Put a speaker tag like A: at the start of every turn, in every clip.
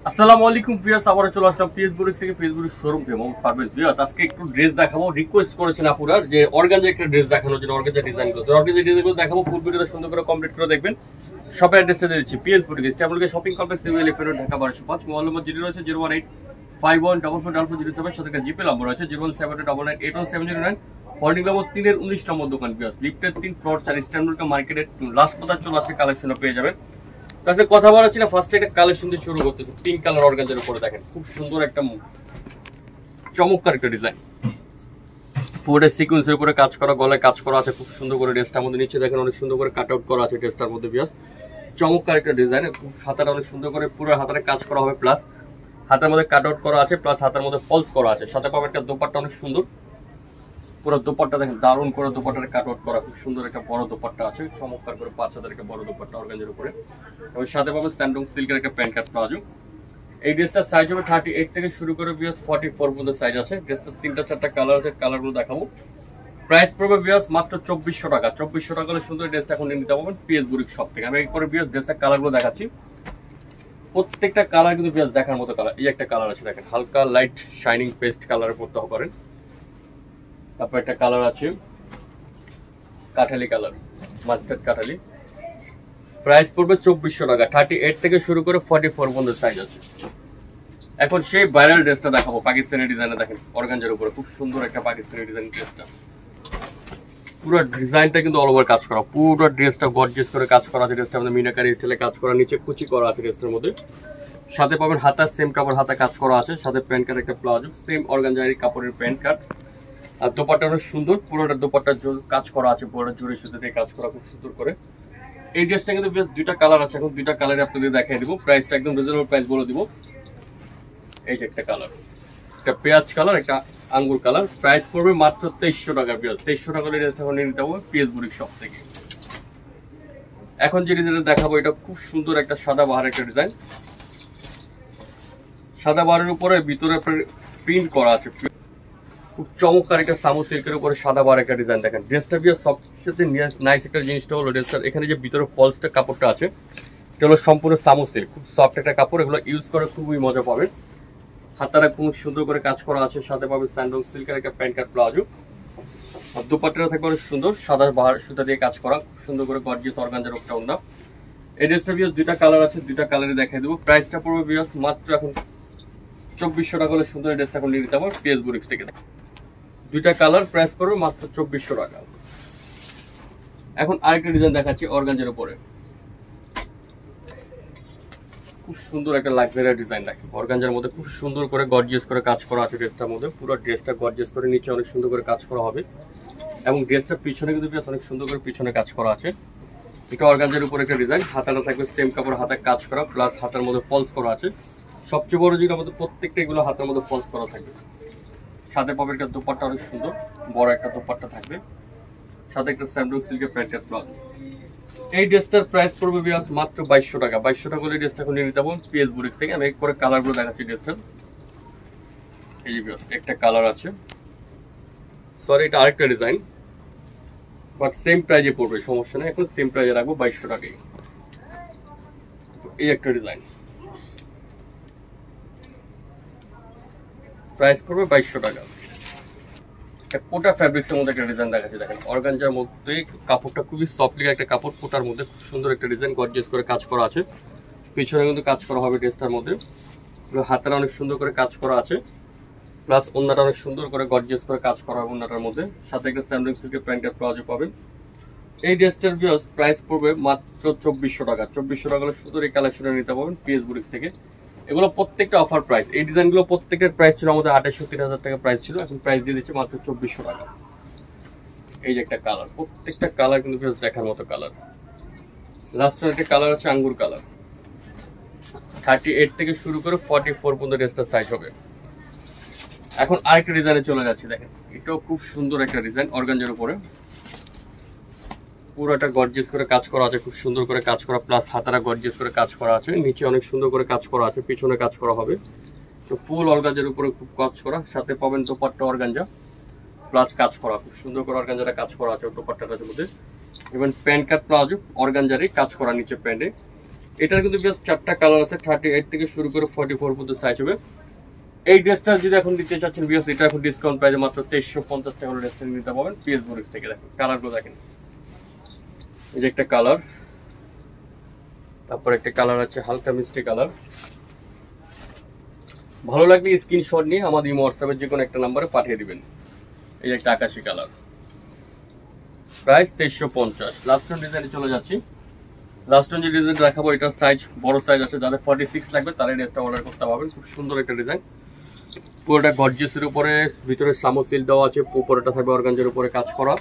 A: আসসালামু আলাইকুম ভিউয়ার্স, আবারো চলে আসলাম পিএস বুটিক থেকে। পিএস বুটিক শোরুম থেকে মোহাম্মদ পারভেজ। ভিউয়ার্স, আজকে একটু ড্রেস দেখাবো। রিকোয়েস্ট করেছেন আপুরা যে অর্গানজা একটা ড্রেস দেখানোর জন্য, অর্গানজা ডিজাইনগুলো। তো অর্গানজা ডিজাইনগুলো দেখাবো, ফুল ভিডিওটা সুন্দর করে কমপ্লিট করে দেখবেন। শপের অ্যাড্রেসটা দিয়ে দিচ্ছি, PS boutique, Istanbul shopping complex, new Elephant Road, Dhaka 1205। Mobile number যেটি রয়েছে 01851444407, সাথে জিপে নম্বর রয়েছে 01799811709। হোল্ডিং নম্বর 3 19 নম্বর দোকান। ভিউয়ার্স, লিফটের 3 ফ্লোর 4, ইস্টানবুল মার্কেটের লাস্ট পথে চলে আসে কালেকশনও পেয়ে যাবেন। কাছে কথা বলাচ্ছি না, ফার্স্টে একটা কালেকশন দিয়ে শুরু করতেছে। পিঙ্ক কালার অর্গানজার উপরে দেখেন, খুব সুন্দর একটা চমৎকার একটা ডিজাইন। পুরো সিকোয়েন্সের উপরে কাজ করা, গলায় কাজ করা আছে খুব সুন্দর করে। ড্রেসটার মধ্যে নিচে দেখেন অনেক সুন্দর করে কাট আউট করা আছে ড্রেসটার মধ্যে। বিয়াস চমৎকার একটা ডিজাইন, হাতাটা অনেক সুন্দর করে পুরো হাতারে কাজ করা হবে, প্লাস হাতের মধ্যে কাট আউট করা আছে, প্লাস হাতের মধ্যে ফলস করা আছে। সাথে পাবে একটা দোপাট্টা অনেক সুন্দর, পুরো দোপাট্টা দেখেন দারুণ করে দোপাট্টার কাট আউট করা, খুব সুন্দর একটা বড় দোপাট্টা আছে, চমৎকার করে 5 হাজার একটা বড় দোপাট্টা অর্গানজার উপরে। এবং সাথে পাবেন স্যান্ডং সিল্কের একটা প্যান্ট কাট প্লাজো। এই ড্রেসটার সাইজ হবে 38 থেকে শুরু করে বিয়াস 44 পর্যন্ত সাইজ আছে। ড্রেসটার 3টা 4টা কালার আছে, কালারগুলো দেখাবো। প্রাইস পড়বে বিয়াস মাত্র 2400 টাকা। 2400 টাকা হলে সুন্দর ড্রেসটা এখন নিতে পারবেন পিএস বুটিক শপ থেকে। আমি একবারে বিয়াস ড্রেসটার কালারগুলো দেখাচ্ছি। প্রত্যেকটা কালার কিন্তু বিয়াস দেখার মতো কালার। এই একটা কালার আছে দেখেন, হালকা লাইট শাইনিং পেস্ট কালারে পড়তে পারেন। তারপর একটা কালার আছে Kathali colour, mustard Kathali. Price পড়বে 2400 টাকা। 38 থেকে শুরু করে 44 পর্যন্ত সাইজ আছে। এখন সেই ভাইরাল ড্রেসটা দেখাবো, পাকিস্তানি ডিজাইনে দেখেন অর্গানজার উপরে, খুব সুন্দর একটা পাকিস্তানি ডিজাইন ড্রেসটা। পুরো ডিজাইনটা কিন্তু অল ওভার কাজ করা, পুরো ড্রেসটা গর্জিয়াস করে কাজ করা আছে। ড্রেসটার মধ্যে মিনাকারি স্টাইলে কাজ করা, নিচে কুচি করা আছে ড্রেসটার মধ্যে। সাথে পাবেন হাতার সেম কাপড়, হাতা কাজ করা আছে, সাথে প্যান্ট কাট একটা প্লাজো, সেম অর্গানজারি কাপড়ের প্যান্ট কাট। আর দোপাট্টা অনেক সুন্দর, পুরোটা দোপাট্টার কাজ করা আছে, পুরোটা জুড়ে সুতো দিয়ে কাজ করা খুব সুন্দর করে। এই ড্রেসটা কিন্তু বেশ 2টা কালার আছে, এখন 2টা কালারে আপনাদের দেখাই দিব। প্রাইসটা একদম রিজনেবল প্রাইস বলে দিব। এই যে একটা কালার, একটা পেঁয়াজ কালার, একটা আঙ্গুর কালার। প্রাইস পড়বে মাত্র 2300 টাকা। পেঁয়াজ 2300 টাকা ড্রেসটা এখন নিতে হবে পিএস বুটিক শপ থেকে। এখন যে ডিজাইনটা দেখাবো, এটা খুব সুন্দর একটা সাদা বাহার একটা ডিজাইন। সাদা বাহারের উপরে ভিতরে প্রিন্ট করা আছে, খুব চমৎকার একটা সামু সিল্কের উপরে সাদা বার একটা ডিজাইন দেখেন। ড্রেসটা বিয়ার সবচেয়ে নাইস একটা জিনিসটা হলো ড্রেসটার এখানে যে ভিতরে ফলসটা কাপড়টা আছে, এটা হলো সম্পূর্ণ সামু সিল্ক, খুব সফট একটা কাপড়। এগুলো ইউজ করে খুবই মজা পাবেন। হাতারা খুব সুন্দর করে কাজ করা আছে, সাথে পাবে স্যান্ডং সিল্কের একটা প্যান্ট কাট প্লাজো। আর দুপাট্টাটা থাকবে অনেক সুন্দর, সাদা বাহার সুতা দিয়ে কাজ করা, খুব সুন্দর করে গর্জিয়াস অর্গানজার একটা ওড়না। এই ড্রেসটা বিয়ার 2টা কালার আছে, 2টা কালারে দেখাই দেবো। প্রাইসটা পড়বে বিয়ার মাত্র এখন 2400 টাকা হলে সুন্দর ড্রেসটা এখন নিয়ে নিতে হবে পিএস বুটিক থেকে। 2টা কালার, প্রাইস পড়বে মাত্র 2400 টাকা। এখন আরেকটা ডিজাইন দেখাচ্ছি অর্গানজার উপরে, খুব সুন্দর একটা লাক্সারি ডিজাইন দেখেন। অর্গানজার মধ্যে খুব সুন্দর করে গর্জিয়াস করে কাজ করা আছে ড্রেসটার মধ্যে, পুরো ড্রেসটা গর্জিয়াস করে নিচে অনেক সুন্দর করে কাজ করা হবে। এবং ড্রেসটার পিছনে কিন্তু বেশ অনেক সুন্দর করে পিছনে কাজ করা আছে। এটা অর্গানজার উপরে একটা ডিজাইন, হাতাটা থাকবে সেম কাপড়, হাতে কাজ করা, প্লাস হাতের মধ্যে ফলস করা আছে। সবচেয়ে বড় যেটা আমাদের প্রত্যেকটা এগুলো হাতের মধ্যে ফলস করা থাকবে। সাথে পাবে একটা দোপাট্টা অনেক সুন্দর বড় একটা দোপাট্টা থাকবে, সাথে একটা স্যান্ডং সিল্কের প্যান্টের প্লাজো। এই ড্রেসটার প্রাইস পড়বে বিয়াস মাত্র 2200 টাকা। 2200 টাকা হলে ড্রেসটা এখন নিয়ে নিতে পারবেন পিএস বুটিক থেকে। আমি এক করে কালারগুলো দেখাচ্ছি ড্রেসটার। এই যে বিয়াস একটা কালার আছে, সরি এটা আরেকটা ডিজাইন, বাট সেম প্রাইজে পড়বে, সমস্যা নেই। এখন সেম প্রাইজে রাখবো 2200 টাকায়। এই একটা ডিজাইন, প্রাইস পড়বে 2200 টাকা। কোটা ফ্যাব্রিক্সের মধ্যে একটা ডিজাইন দেখাচ্ছি দেখেন, অর্গানজার মধ্যে কাপড়টা খুবই সফটলি একটা কাপড়, কোটার মধ্যে খুব সুন্দর একটা ডিজাইন গর্জিয়াস করে কাজ করা আছে। পিছনে কিন্তু কাজ করা হবে ড্রেসটার মধ্যে, হাতাটা অনেক সুন্দর করে কাজ করা আছে, প্লাস ওন্নাটা অনেক সুন্দর করে গর্জিয়াস করে কাজ করা হবে ওন্নাটার মধ্যে। সাথে একটা স্যান্ডং সিল্কের প্যান্টের প্লাজো পাবেন। এই ড্রেসটার প্রাইস পড়বে মাত্র 2400 টাকা। 2400 টাকা হলে সুন্দর এই কালেকশনে নিতে পারবেন পিএস বুটিক্স থেকে। এগুলো প্রত্যেকটা অফার প্রাইস। এই ডিজাইনগুলো প্রত্যেকের প্রাইস ছিল আমাদের 28-3000 টাকা প্রাইস ছিল, এখন প্রাইস দিয়ে দিচ্ছে মাত্র 2400 টাকা। এই যে একটা কালার, প্রত্যেকটা কালার কিন্তু বেশ দেখার মতো কালার। লাস্টের একটা কালার আছে আঙ্গুর কালার। 38 থেকে শুরু করে 44 পর্যন্ত ড্রেসটার সাইজ হবে। এখন আরেকটা ডিজাইনে চলে যাচ্ছি দেখেন, এটাও খুব সুন্দর একটা ডিজাইন অর্গানজার উপরে, পুরোটা গর্জিয়াস করে কাজ করা আছে, খুব সুন্দর করে কাজ করা, প্লাস হাতারা গর্জিয়াস করে কাজ করা আছে, নিচে অনেক সুন্দর করে কাজ করা আছে, পিছনে কাজ করা হবে। তো ফুল অর্গানজার উপরে খুব কাজ করা, সাথে পাবেন দোপাট্টা অর্গানজা প্লাস কাজ করা, খুব সুন্দর করে অর্গানজাটা কাজ করা আছে দোপাট্টাটার মধ্যে। এবং প্যান্ট কাট প্লাজো অর্গানজারই কাজ করা নিচে প্যান্টে, এটার কিন্তু বেশ 4টা কালার আছে, 38 থেকে শুরু করে 44 পর্যন্ত সাইজ হবে। এই ড্রেসটা যদি এখন দিতে চাচ্ছেন বিকজ এটা এখন ডিসকাউন্ট প্রাইসে মাত্র 2350 টাকা ড্রেসটা নিতে পারবেন পিএস বক্স থেকে। দেখেন কালারগুলো দেখেন, এই যে একটা কালার, তারপর একটা কালার আছে হালকা মিষ্টি কালার। ভালো লাগলে স্ক্রিনশট নিয়ে আমাদের ইমো হোয়াটসঅ্যাপের যে কোনো একটা নাম্বারে পাঠিয়ে দিবেন। এই যে একটা আকাশি কালার, প্রাইস 2350। লাস্ট ডিজাইনে চলে যাচ্ছি। লাস্ট যে ডিজাইন দেখাবো এটার সাইজ বড় সাইজ আছে, যাদের 46 লাগবে তারা এই ড্রেসটা অর্ডার করতে পারবেন। খুব সুন্দর একটা ডিজাইন, পুরোটা গর্জিয়াসের উপরে, ভিতরে সামো সিল দেওয়া আছে, উপরেটা থাকবে অর্গানজার উপরে কাজ করা,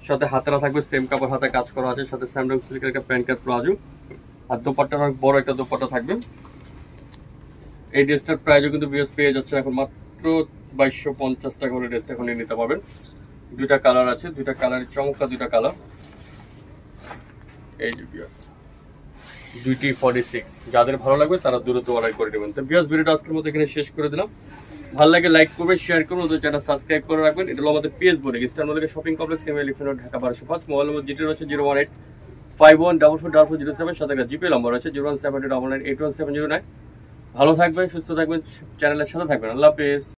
A: সাথে হাতেরা থাকবে সেম কাপড় হাতে কাজ করা আছে, সাথে স্যামডং সিল্কের একটা প্যান্ট কাট প্লাজো, আর দোপাট্টার অনেক বড় একটা দোপাট্টা থাকবে। এই ড্রেসটার প্রাইসও কিন্তু বিএস পেয়ে যাচ্ছে এখন মাত্র 2250 টাকা করে ড্রেসটা এখন নিতে পারবেন। দুইটা কালার আছে, দুইটা কালারের চমৎকার দুইটা কালার। এই যে বিএস দুইটি 46, যাদের ভালো লাগবে তারা দ্রুত অর্ডার করে নেবেন। তো বিএস ভিডিওটা আজকের মতো এখানে শেষ করে দিলাম। ভালো লাগে লাইক করবেন, শেয়ার করবেন, ওদের চ্যানেল সাবস্ক্রাইব করে রাখবেন। এটা হলো আমাদের PS board Eastern Mallika shopping complex, এমএ লিফেন রোড, ঢাকা 1205। মোবাইল নম্বর যেটা রয়েছে 01851444407, সাথে জিপে নম্বর আছে 01799811709। ভালো থাকবেন, সুস্থ থাকবেন, চ্যানেলের সাথে থাকবেন। আল্লাহ হাফেজ।